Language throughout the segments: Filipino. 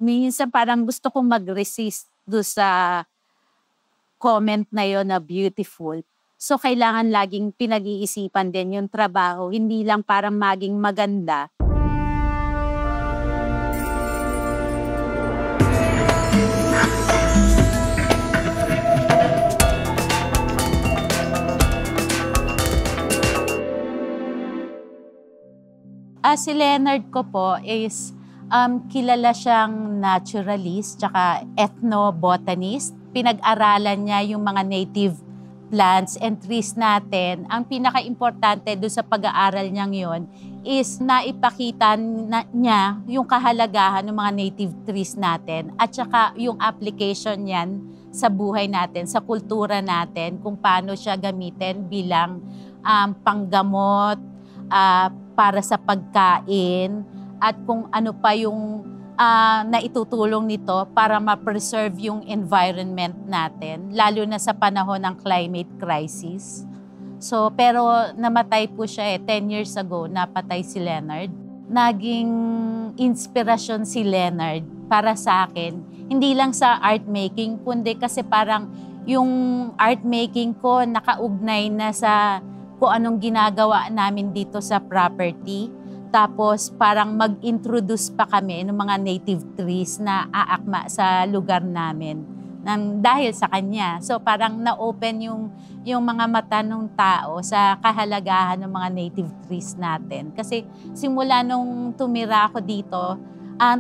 minsan parang gusto kong mag-resist do sa comment na yon na beautiful. So kailangan laging pinag-iisipan din yung trabaho, hindi lang parang maging maganda. Si Leonard ko po is kilala siyang naturalist tsaka ethnobotanist. Pinag-aralan niya yung mga native plants and trees natin. Ang pinaka-importante doon sa pag-aaral niyang yon is naipakita niya yung kahalagahan ng mga native trees natin at saka yung application niyan sa buhay natin, sa kultura natin, kung paano siya gamitin bilang panggamot, para sa pagkain, at kung ano pa yung naitutulong nito para ma-preserve yung environment natin, lalo na sa panahon ng climate crisis. So, pero namatay po siya 10 years ago, napatay si Leonard. Naging inspirasyon si Leonard para sa akin, hindi lang sa art making, kundi kasi parang yung art making ko nakaugnay na sa kung anong ginagawa namin dito sa property. Tapos parang mag-introduce pa kami ng mga native trees na aakma sa lugar namin dahil sa kanya. So parang na-open yung mga mata ng tao sa kahalagahan ng mga native trees natin. Kasi simula nung tumira ako dito,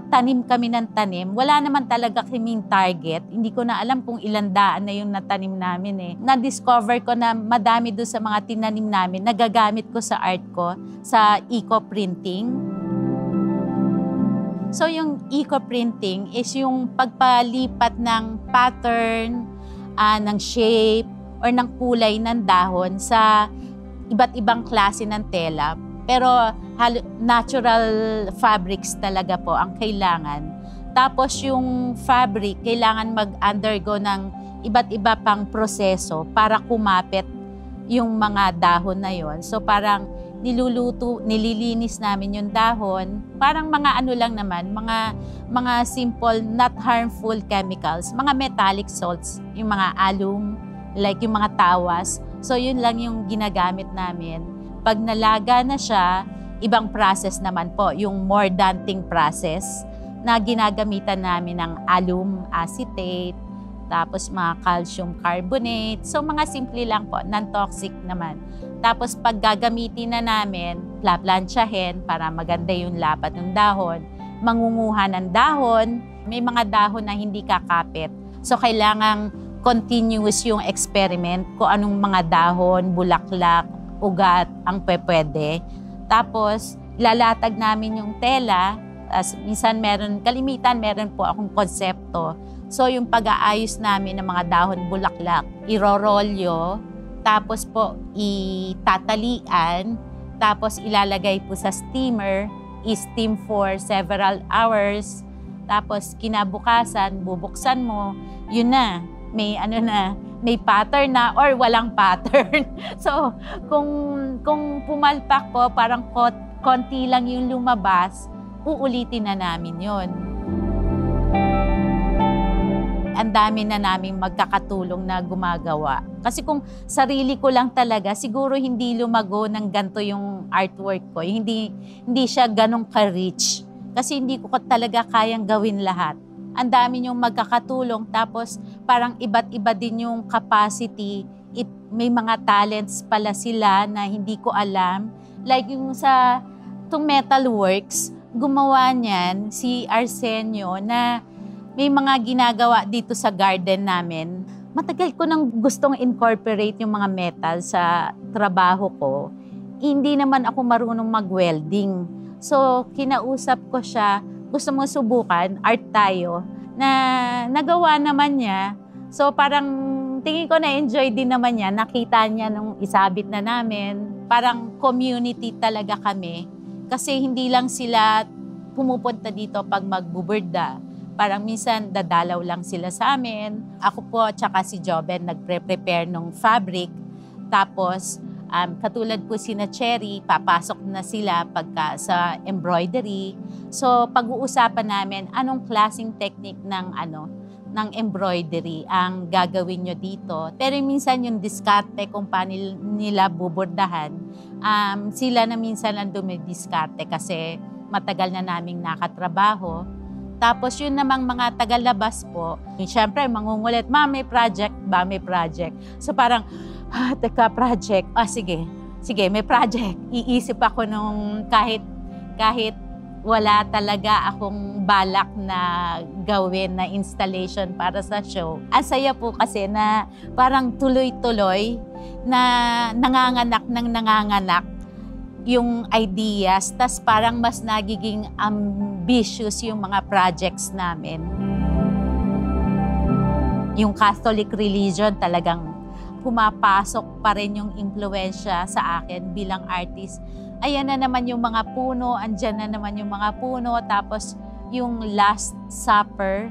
tanim kami ng tanim. Wala naman talaga kaming target. Hindi ko na alam kung ilang daan na yung natanim namin eh. Na-discover ko na madami doon sa mga tinanim namin, nagagamit ko sa art ko, sa eco-printing. So yung eco-printing is yung pagpalipat ng pattern, ng shape, or ng kulay ng dahon sa iba't ibang klase ng tela. Pero natural fabrics talaga po ang kailangan. Tapos yung fabric, kailangan mag-undergo ng iba't iba pang proseso para kumapit yung mga dahon na yon. So parang nililinis namin yung dahon. Parang mga ano lang naman, mga simple, not harmful chemicals, mga metallic salts, yung mga alum, like yung mga tawas. So yun lang yung ginagamit namin. Pag nalaga na siya, ibang process naman po, yung more daunting process na ginagamitan namin ng alum acetate, tapos mga calcium carbonate. So mga simple lang po, non-toxic naman. Tapos pag gagamitin na namin, plansyahin para maganda yung lapat ng dahon, mangunguha ng dahon, may mga dahon na hindi kakapit. So kailangang continuous yung experiment kung anong mga dahon, bulaklak, ugat ang pwede. Tapos, lalatag namin yung tela. Minsan kalimitan meron po akong konsepto. So, yung pag-aayos namin ng mga dahon bulaklak, irorolyo, tapos po itatalian, tapos ilalagay po sa steamer, i-steam for several hours, tapos kinabukasan, bubuksan mo, yun na, may pattern na or walang pattern. So, kung pumalpak po, parang konti lang yung lumabas, uulitin na namin yon. Ang dami na naming magkakatulong na gumagawa. Kasi kung sarili ko lang talaga, siguro hindi lumago ng ganito yung artwork ko. Hindi siya ganong ka-rich. Kasi hindi ko talaga kayang gawin lahat. Ang dami niyong magkakatulong, tapos parang iba't iba din yung capacity. May mga talents pala sila na hindi ko alam. Like yung sa Metalworks, gumawa niyan si Arsenio na may mga ginagawa dito sa garden namin. Matagal ko nang gustong incorporate yung mga metal sa trabaho ko. Hindi naman ako marunong mag-welding. So kinausap ko siya, gusto mo subukan, art tayo, na nagawa naman niya. So parang tingin ko na-enjoy din naman niya, nakita niya nung isabit na namin. Parang community talaga kami. Kasi hindi lang sila pumupunta dito pag magbuburda. Parang minsan dadalaw lang sila sa amin. Ako po, tsaka si Joben, nagpre-prepare ng fabric. Tapos Katulad po sina Cherry, papasok na sila pagka sa embroidery. So pag-uusapan namin anong klaseng technique ng embroidery ang gagawin nyo dito. Pero minsan yung diskarte kung paano nila bubordahan, sila na minsan ang dumidiskarte kasi matagal na naming nakatrabaho. Tapos yun namang mga tagalabas po, siyempre mangungulit, "Ma, may project ba? May project." So parang, teka, project. Sige, may project. Iisip ako nung kahit wala talaga akong balak na gawin na installation para sa show. Ang saya po kasi na parang tuloy-tuloy na nanganganak yung ideas, tas parang mas nagiging ambitious yung mga projects namin. Yung Catholic religion talagang pumapasok pa rin yung impluwensya sa akin bilang artist. Ayan na naman yung mga puno, andyan na naman yung mga puno, tapos yung Last Supper,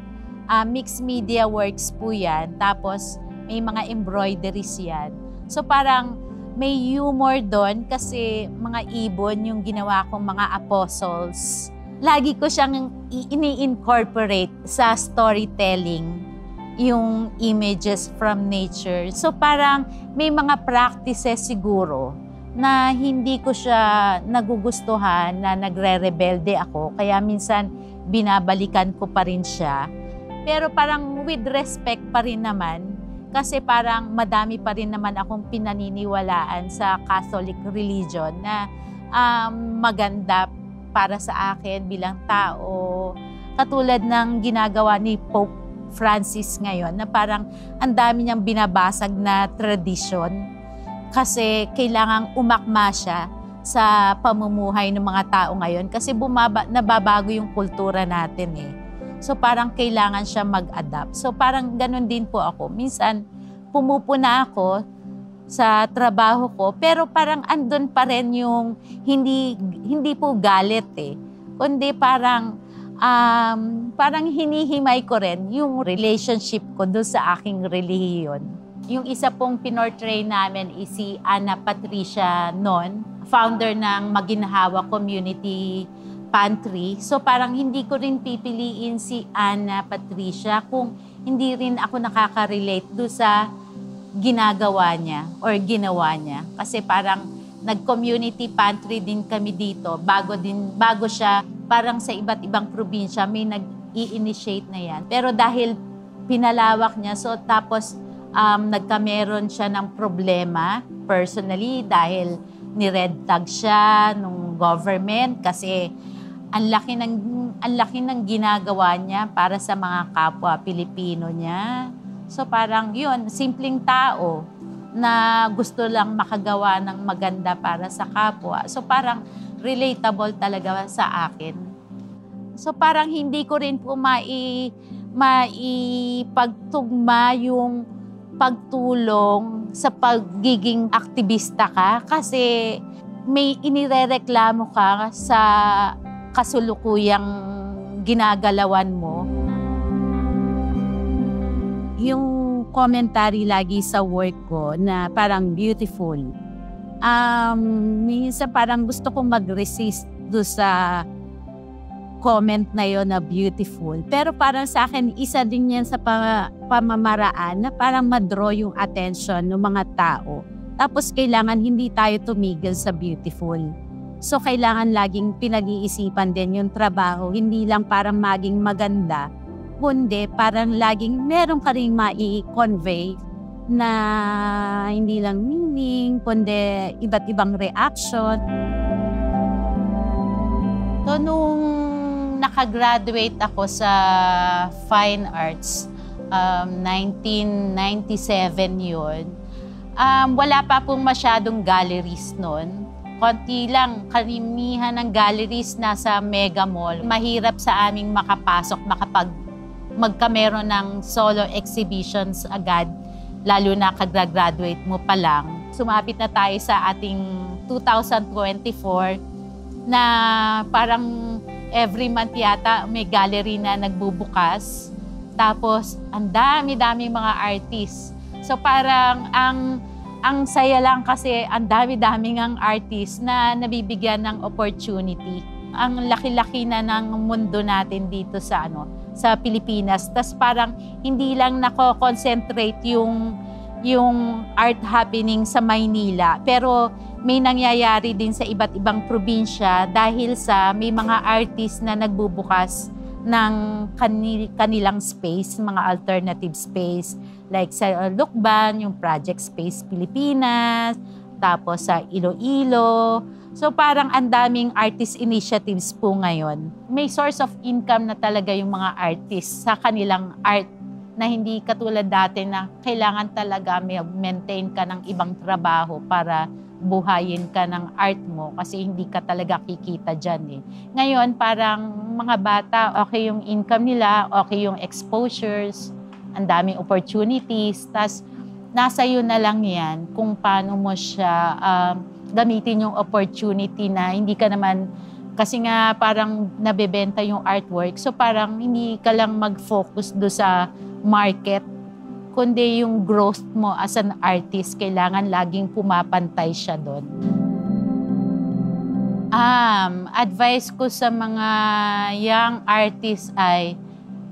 mixed media works po yan, tapos may mga embroideries yan. So parang may humor doon kasi mga ibon yung ginawa kong mga apostles. Lagi ko siyang ini-incorporate sa storytelling, yung images from nature. So parang may mga practices siguro na hindi ko siya nagugustuhan, na nagre-rebelde ako. Kaya minsan binabalikan ko pa rin siya. Pero parang with respect pa rin naman, kasi parang madami pa rin naman akong pinaniniwalaan sa Catholic religion na maganda para sa akin bilang tao. Katulad ng ginagawa ni Pope Francis ngayon, na parang ang dami niyang binabasag na tradisyon. Kasi kailangang umakma siya sa pamumuhay ng mga tao ngayon kasi nababago yung kultura natin eh. So parang kailangan siya mag-adapt. So parang ganun din po ako. Minsan pumupuna ako sa trabaho ko pero parang andun pa rin yung hindi po galit eh. Kundi parang hinihimay ko rin yung relationship ko doon sa aking relihiyon. Yung isa pong pinortray namin is si Ana Patricia Non, founder ng Maginhawa Community Pantry. So parang hindi ko rin pipiliin si Ana Patricia kung hindi rin ako nakaka-relate do sa ginagawa niya or ginawa niya. Kasi parang nag-community pantry din kami dito. Bago siya, parang sa iba't ibang probinsya may nag-i-initiate na yan. Pero dahil pinalawak niya, so tapos nagkameron siya ng problema personally dahil ni-red tag siya nung government kasi ang laki ng ginagawa niya para sa mga kapwa Pilipino niya. So parang yun, simpleng tao na gusto lang makagawa ng maganda para sa kapwa. So parang relatable talaga sa akin. So parang hindi ko rin po maipagtugma yung pagtulong sa pagiging aktivista ka kasi may inirereklamo ka sa kasulukuyang ginagalawan mo. Yung commentary lagi sa work ko na parang beautiful. Minsan parang gusto kong mag-resist do sa comment na yon na beautiful. Pero parang sa akin, isa din yan sa pamamaraan na parang ma-draw yung attention ng mga tao. Tapos kailangan hindi tayo tumigil sa beautiful. So kailangan laging pinag-iisipan din yung trabaho, hindi lang parang maging maganda, kundi parang laging meron ka rin mai-convey na hindi lang meaning, kundi iba't ibang reaction. So nung nakagraduate ako sa Fine Arts, 1997 yun. Wala pa pong masyadong galleries noon. Konti lang, karamihan ng galleries nasa Mega Mall. Mahirap sa aming makapasok, magkameron ng solo exhibitions agad, lalo na kagraduate mo pa lang. Sumapit na tayo sa ating 2024 na parang every month yata may gallery na nagbubukas. Tapos, ang dami-dami mga artists. So parang ang Ang saya lang kasi ang dami-dami ngang artist na nabibigyan ng opportunity. Ang laki-laki na ng mundo natin dito sa Pilipinas. Tas parang hindi lang nako-concentrate yung art happening sa Maynila. Pero may nangyayari din sa iba't ibang probinsya dahil sa may mga artist na nagbubukas ng kanilang space, mga alternative space. Like sa Lukban, yung Project Space Pilipinas, tapos sa Iloilo. So parang ang daming artist initiatives po ngayon. May source of income na talaga yung mga artists sa kanilang art na hindi katulad dati na kailangan talaga maintain ka ng ibang trabaho para buhayin ka ng art mo kasi hindi ka talaga kikita dyan eh. Ngayon, parang mga bata, okay yung income nila, okay yung exposures, ang daming opportunities, tas nasa iyo na lang yan kung paano mo siya gamitin yung opportunity na hindi ka naman, kasi nga parang nabebenta yung artwork, so parang hindi ka lang mag-focus do sa market, kundi yung growth mo as an artist, kailangan laging pumapantay siya doon. Advice ko sa mga young artists ay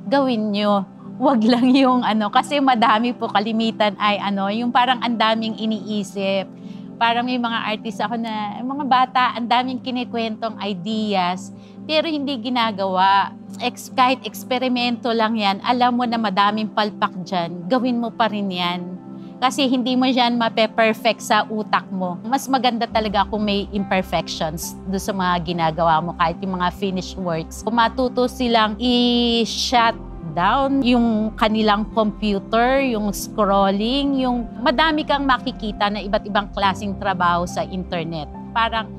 gawin nyo. Wag lang yung kasi madami po kalimitan ay yung parang ang daming iniisip. Parang may mga artist ako na, mga bata, ang daming kinikwentong ideas, pero hindi ginagawa. Kahit eksperimento lang yan, alam mo na madaming palpak dyan, gawin mo pa rin yan. Kasi hindi mo yan mape-perfect sa utak mo. Mas maganda talaga kung may imperfections doon sa mga ginagawa mo, kahit yung mga finished works. Kung matuto silang i-shut down yung kanilang computer, yung scrolling, yung madami kang makikita na iba't ibang klaseng trabaho sa internet. Parang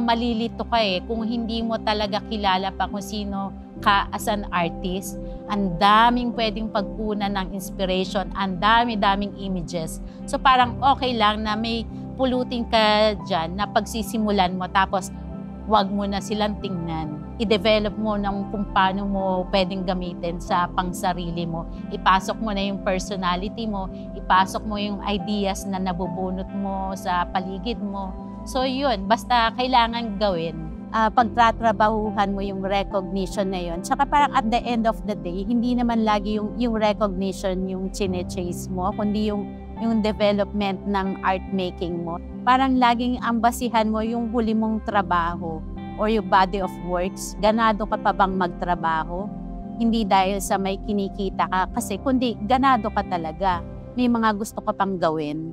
malilito ka kung hindi mo talaga kilala pa kung sino ka as an artist. Ang daming pwedeng pagkunan ng inspiration, ang daming images. So parang okay lang na may pulutin ka dyan na pagsisimulan mo tapos wag mo na silang tingnan. I-develop mo ng kung paano mo pwedeng gamitin sa pangsarili mo. Ipasok mo na yung personality mo, ipasok mo yung ideas na nabubunot mo sa paligid mo. So yun, basta kailangan gawin. Pagtatrabahuhan mo yung recognition na yun. Tsaka parang at the end of the day, hindi naman lagi yung recognition yung chine-chase mo, kundi yung development ng art making mo. Parang laging ang basihan mo yung huli mong trabaho or yung body of works. Ganado ka pa bang magtrabaho? Hindi dahil sa may kinikita ka kasi kundi ganado ka talaga. May mga gusto ka pang gawin.